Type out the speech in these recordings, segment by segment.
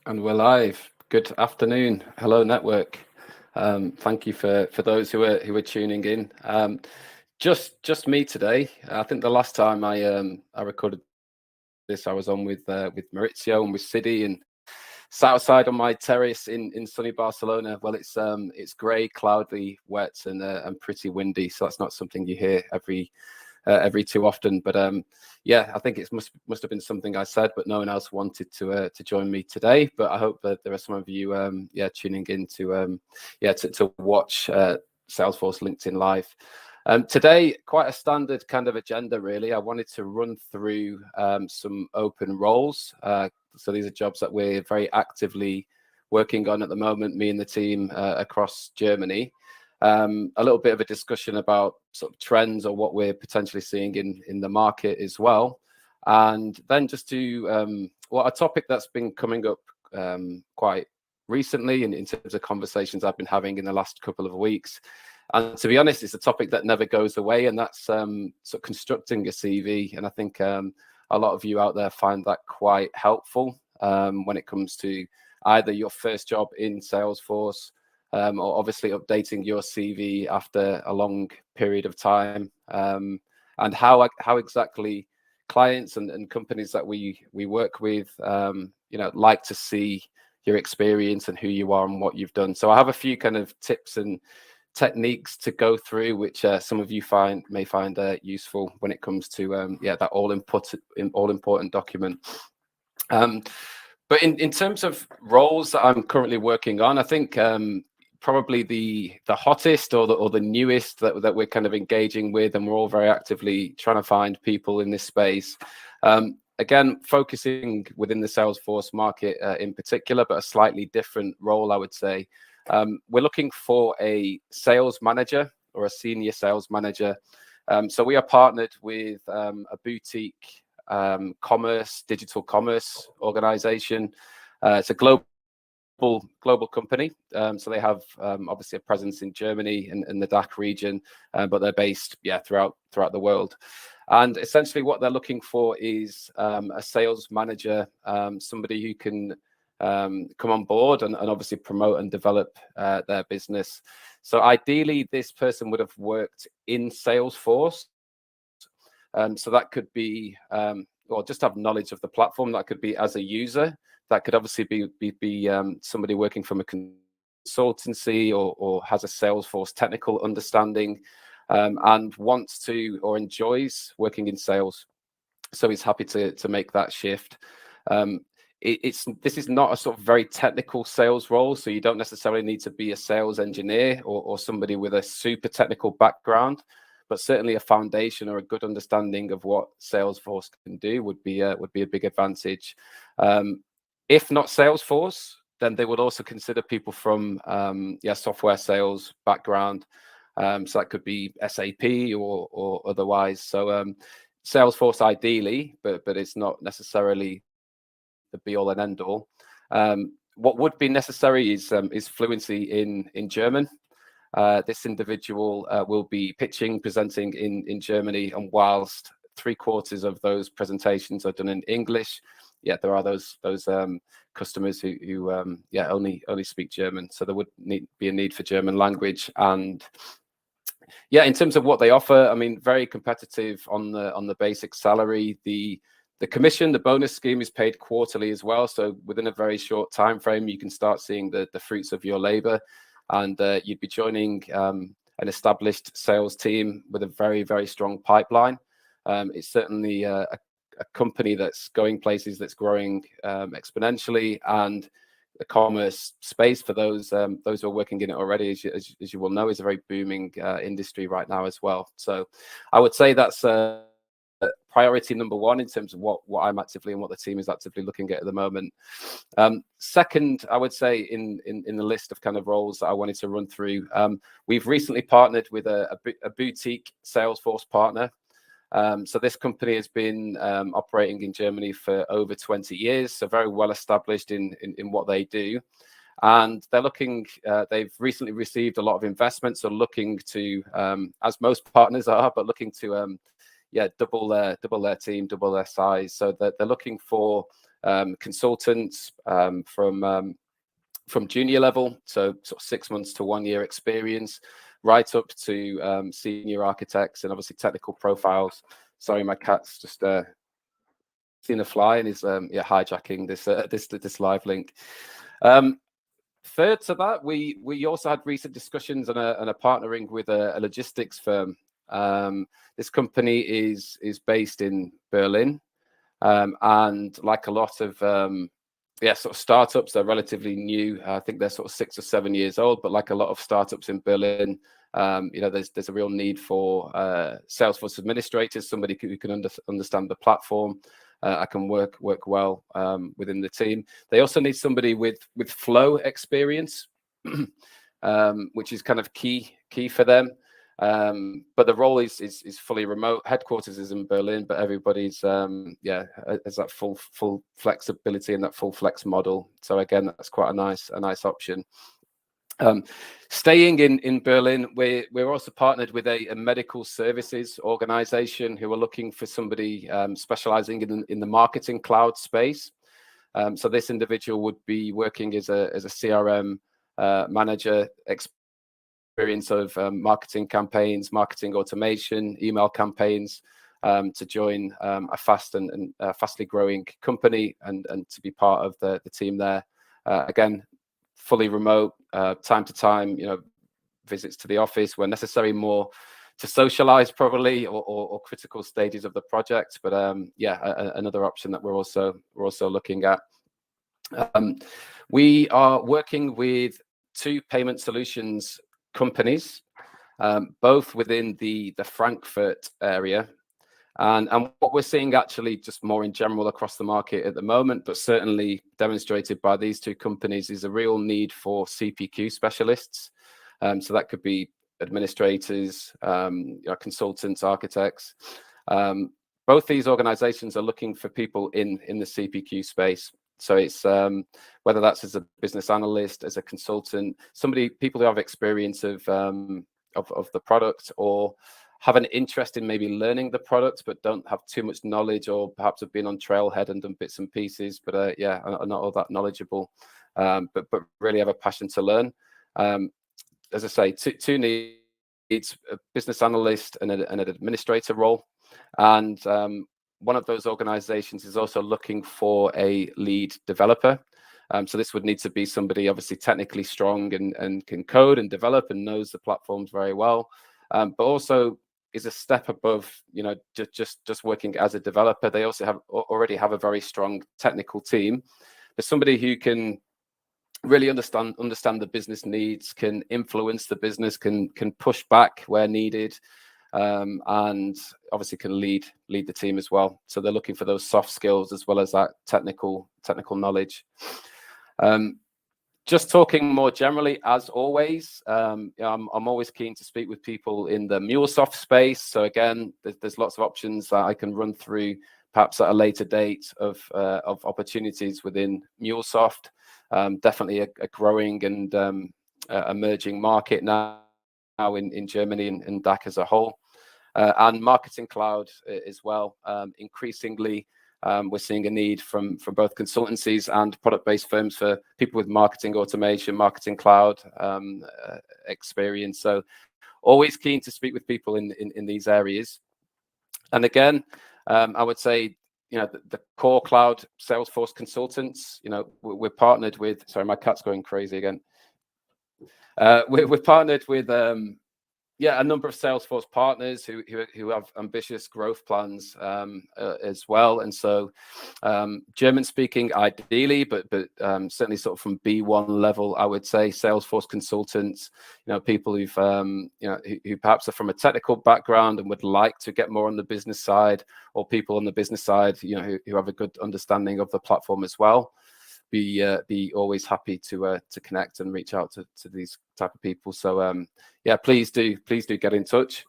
And we're live. Good afternoon. Hello, network. Thank you for those who are tuning in. Just me today. I think the last time I recorded this, I was on with Maurizio and with Sidi, and sat outside on my terrace in sunny Barcelona. Well, it's grey, cloudy, wet, and pretty windy. So that's not something you hear every too often. But yeah, I think it must have been something I said, but no one else wanted to join me today. But I hope that there are some of you tuning in to watch Salesforce LinkedIn Live. Today, quite a standard kind of agenda, really. I wanted to run through some open roles. So these are jobs that we're very actively working on at the moment, me and the team across Germany. A little bit of a discussion about sort of trends or what we're potentially seeing in the market as well. And then just to, a topic that's been coming up quite recently in terms of conversations I've been having in the last couple of weeks. And to be honest, it's a topic that never goes away, and that's sort of constructing a CV. And I think a lot of you out there find that quite helpful when it comes to either your first job in Salesforce, or obviously updating your CV after a long period of time, and how exactly clients and companies that we work with, like to see your experience and who you are and what you've done. So I have a few kind of tips and techniques to go through, which some of you may find useful when it comes to that all important document. But in terms of roles that I'm currently working on, I think probably the hottest or the newest that we're kind of engaging with, and we're all very actively trying to find people in this space. Again, focusing within the Salesforce market in particular, but a slightly different role, I would say. We're looking for a sales manager or a senior sales manager. So we are partnered with a boutique digital commerce organization. It's a global company. So they have obviously a presence in Germany and the DACH region, but they're based throughout the world. And essentially what they're looking for is a sales manager, somebody who can come on board and obviously promote and develop their business. So ideally, this person would have worked in Salesforce. So that could be, or just have knowledge of the platform. That could be as a user. That could obviously be somebody working from a consultancy or has a Salesforce technical understanding, and wants to or enjoys working in sales. So he's happy to make that shift. This is not a sort of very technical sales role, so you don't necessarily need to be a sales engineer or somebody with a super technical background, but certainly a foundation or a good understanding of what Salesforce can do would be a big advantage. If not Salesforce, then they would also consider people from software sales background. So that could be SAP or otherwise. So Salesforce ideally, but it's not necessarily the be all and end all. What would be necessary is fluency in German. This individual will be presenting in Germany, and whilst 3/4 of those presentations are done in English. Yet there are those customers who only speak German, so there would be a need for German language. And yeah, in terms of what they offer, I mean, very competitive on the basic salary. The commission, the bonus scheme is paid quarterly as well. So within a very short time frame, you can start seeing the fruits of your labor, and you'd be joining an established sales team with a very, very strong pipeline. It's certainly a company that's going places, that's growing exponentially, and the commerce space, for those who are working in it already, as you will know, is a very booming industry right now as well. So I would say that's priority number one in terms of what I'm actively and what the team is actively looking at the moment. Second, I would say in the list of kind of roles that I wanted to run through, we've recently partnered with a boutique Salesforce partner. So this company has been operating in Germany for over 20 years, so very well established in what they do. And they're looking, they've recently received a lot of investment, so looking to, as most partners are, but looking to, double their team, double their size. So they're looking for consultants from junior level, so sort of 6 months to 1 year experience, right up to senior architects and obviously technical profiles. Sorry, my cat's just seen a fly and is hijacking this live link. Third to that, we also had recent discussions and a partnering with a logistics firm. This company is based in Berlin, and like a lot of sort of startups, they're relatively new. I think they're sort of 6 or 7 years old, but like a lot of startups in Berlin, there's a real need for Salesforce administrators, somebody who can understand the platform. I can work well within the team. They also need somebody with flow experience, which is kind of key for them. But the role is fully remote. Headquarters is in Berlin, but everybody's has that full flexibility and that full flex model. So again, that's quite a nice option. Staying in Berlin, we're also partnered with a medical services organization who are looking for somebody specializing in the marketing cloud space. So this individual would be working as a CRM manager, experience of marketing campaigns, marketing automation, email campaigns, to join a fastly growing company and to be part of the team there. Again, fully remote, time to time, visits to the office where necessary, more to socialize probably, or critical stages of the project. But another option that we're also looking at. We are working with 2 payment solutions companies, both within the Frankfurt area. And what we're seeing actually just more in general across the market at the moment, but certainly demonstrated by these 2 companies, is a real need for CPQ specialists. So that could be administrators, consultants, architects. Both these organizations are looking for people in the CPQ space. So it's whether that's as a business analyst, as a consultant, people who have experience of the product, or have an interest in maybe learning the product, but don't have too much knowledge, or perhaps have been on Trailhead and done bits and pieces, but are not all that knowledgeable, but really have a passion to learn. As I say, 2 needs: a business analyst and an administrator role. And one of those organizations is also looking for a lead developer. So this would need to be somebody obviously technically strong and can code and develop and knows the platforms very well, but also is a step above, just working as a developer. They also already have a very strong technical team, but somebody who can really understand the business needs, can influence the business, can push back where needed, and obviously can lead the team as well. So they're looking for those soft skills as well as that technical knowledge. Just talking more generally, as always, I'm always keen to speak with people in the MuleSoft space. So again, there's lots of options that I can run through, perhaps at a later date, of opportunities within MuleSoft. Definitely a growing and emerging market now in Germany and DACH as a whole. and marketing cloud as well. Increasingly, we're seeing a need from both consultancies and product-based firms for people with marketing automation, marketing cloud experience. So always keen to speak with people in these areas. And again, I would say, the core cloud Salesforce consultants, we're partnered with, sorry, my cat's going crazy again. We're partnered with a number of Salesforce partners who have ambitious growth plans as well. And so German speaking ideally, but certainly sort of from B1 level, I would say Salesforce consultants, people who've who perhaps are from a technical background and would like to get more on the business side, or people on the business side, who have a good understanding of the platform as well. Be always happy to connect and reach out to these type of people. So please do get in touch.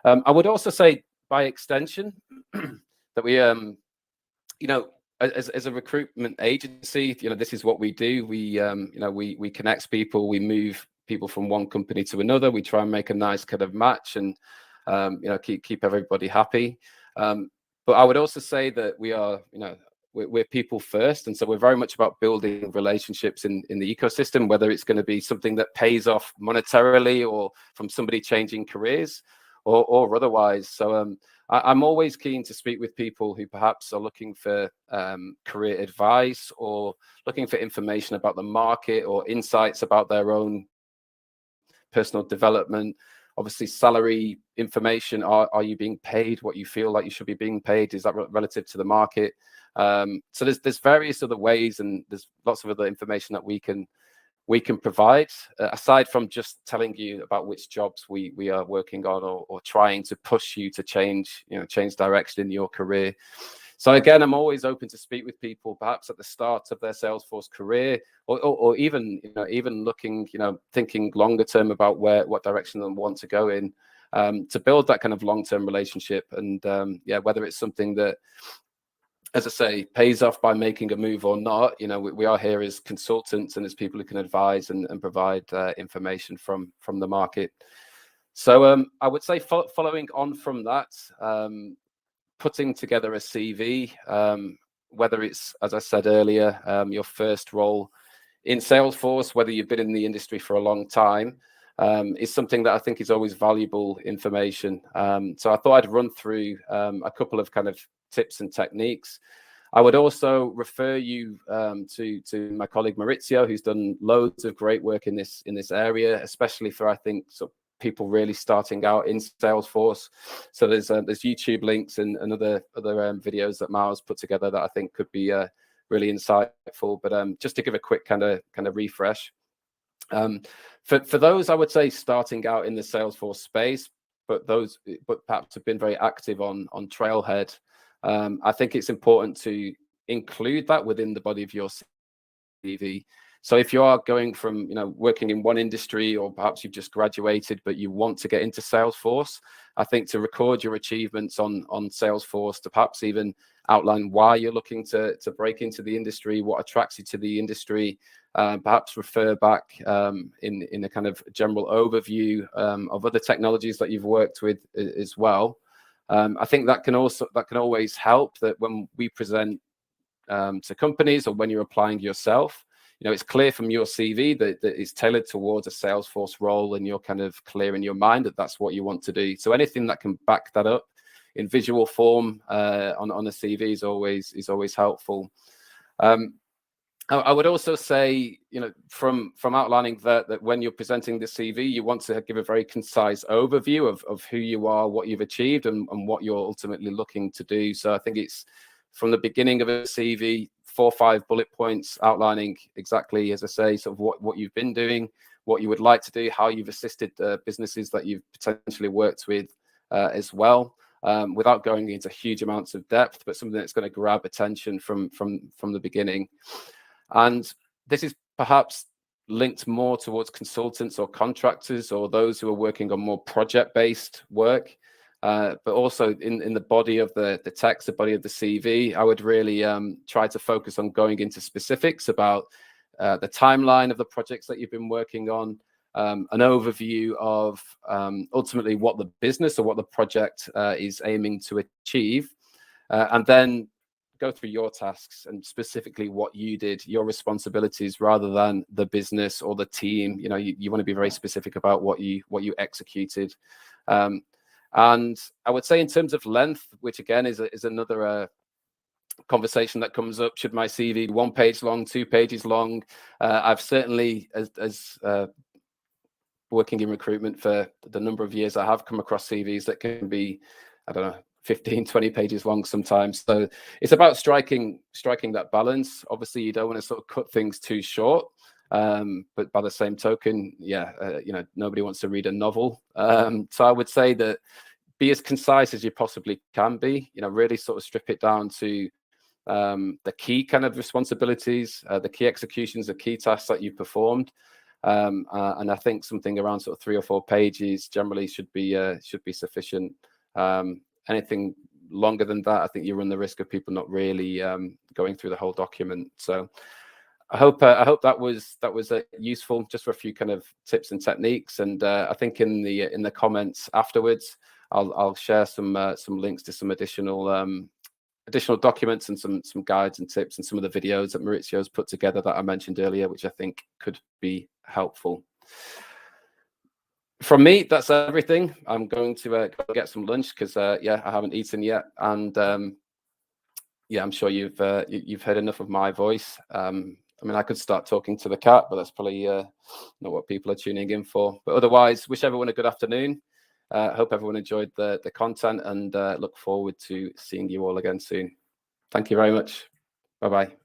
I would also say, by extension, that we as a recruitment agency, this is what we do. We connect people, we move people from one company to another. We try and make a nice kind of match and keep everybody happy. But I would also say that we are, we're people first, and so we're very much about building relationships in the ecosystem, whether it's going to be something that pays off monetarily, or from somebody changing careers, or otherwise. So I'm always keen to speak with people who perhaps are looking for career advice, or looking for information about the market, or insights about their own personal development. Obviously, salary information. Are you being paid what you feel like you should be being paid? Is that relative to the market? So there's various other ways, and there's lots of other information that we can provide, aside from just telling you about which jobs we are working on, or trying to push you to change direction in your career. So again, I'm always open to speak with people, perhaps at the start of their Salesforce career, or even looking, thinking longer term about what direction they want to go in, to build that kind of long-term relationship. And whether it's something that, as I say, pays off by making a move or not, we are here as consultants and as people who can advise and provide information from the market. So I would say, following on from that, putting together a CV, whether it's, as I said earlier, your first role in Salesforce, whether you've been in the industry for a long time, is something that I think is always valuable information. So I thought I'd run through a couple of kind of tips and techniques. I would also refer you to my colleague Maurizio, who's done loads of great work in this area, especially for, I think, sort of people really starting out in Salesforce. So there's YouTube links and other videos that Miles put together that I think could be really insightful. But just to give a quick kind of refresh, for those, I would say, starting out in the Salesforce space, but perhaps have been very active on Trailhead, I think it's important to include that within the body of your CV. So if you are going from, working in one industry, or perhaps you've just graduated, but you want to get into Salesforce, I think to record your achievements on Salesforce, to perhaps even outline why you're looking to break into the industry, what attracts you to the industry, perhaps refer back in a kind of general overview of other technologies that you've worked with as well. I think that can always help, that when we present to companies, or when you're applying yourself, it's clear from your CV that it's tailored towards a Salesforce role, and you're kind of clear in your mind that that's what you want to do. So anything that can back that up in visual form on a CV is always helpful. I would also say, from outlining that when you're presenting the CV, you want to give a very concise overview of who you are, what you've achieved, and what you're ultimately looking to do. So I think it's from the beginning of a CV, 4 or 5 bullet points outlining exactly, as I say, sort of what you've been doing, what you would like to do, how you've assisted businesses that you've potentially worked with as well, without going into huge amounts of depth, but something that's going to grab attention from the beginning. And this is perhaps linked more towards consultants or contractors, or those who are working on more project-based work. But also in the body of the text, the body of the CV, I would really try to focus on going into specifics about the timeline of the projects that you've been working on, an overview of ultimately what the business or what the project is aiming to achieve, and then go through your tasks and specifically what you did, your responsibilities, rather than the business or the team. You want to be very specific about what you executed. And I would say in terms of length, which again is another conversation that comes up, should my CV be 1 page long, 2 pages long? I've certainly, as working in recruitment for the number of years I have, come across CVs that can be, I don't know, 15, 20 pages long sometimes. So it's about striking that balance. Obviously, you don't want to sort of cut things too short. But by the same token, nobody wants to read a novel. So I would say that be as concise as you possibly can be. Really sort of strip it down to the key kind of responsibilities, the key executions, the key tasks that you performed. And I think something around sort of 3 or 4 pages generally should be sufficient. Anything longer than that, I think you run the risk of people not really going through the whole document. So I hope that was useful, just for a few kind of tips and techniques. And I think in the comments afterwards, I'll share some links to some additional documents and some guides and tips and some of the videos that Maurizio's put together that I mentioned earlier, which I think could be helpful. From me, that's everything. I'm going to go get some lunch because I haven't eaten yet, and I'm sure you've heard enough of my voice. I mean, I could start talking to the cat, but that's probably not what people are tuning in for. But otherwise, wish everyone a good afternoon. Hope everyone enjoyed the content, and look forward to seeing you all again soon. Thank you very much. Bye-bye.